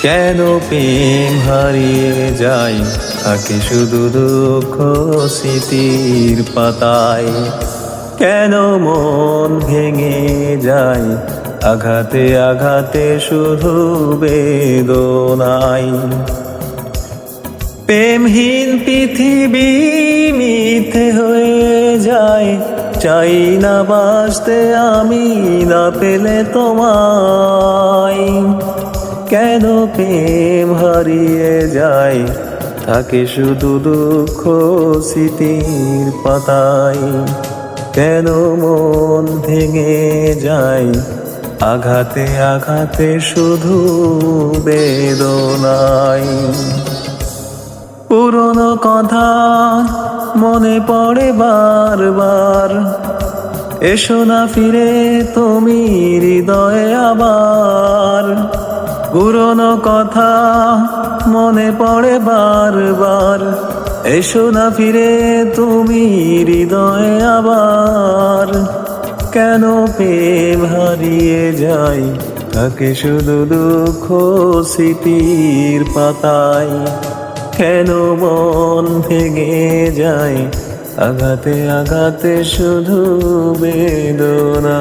কেন প্রেম হারিয়ে যায়, থাকে শুধু দুঃখ স্মৃতির পাতায়। কেন মন ভেঙে যায়, আঘাতে আঘাতে শুধু বেদনায়। প্রেমহীন পৃথিবী মিথ্যে হয়ে যায়, চাই না বাঁচতে আমি না পেলে তোমায়। কেন প্রেম হারিয়ে যায়, থাকে শুধু দুঃখ স্মৃতির পাতায়। কেন মন ভেঙে যায়, আঘাতে আঘাতে শুধু বেদনায়। পুরনো কথা মনে পড়ে বারবার, এসো না ফিরে তুমি হৃদয়ে আবার। পুরনো কথা মনে পড়ে বারবার, এসো না ফিরে তুমি হৃদয়ে আবার। কেন প্রেম হারিয়ে যায়, থাকে শুধু দুঃখ স্মৃতির পাতায়। কেন মন ভেঙে যায়, আঘাতে আঘাতে শুধু বেদনায়।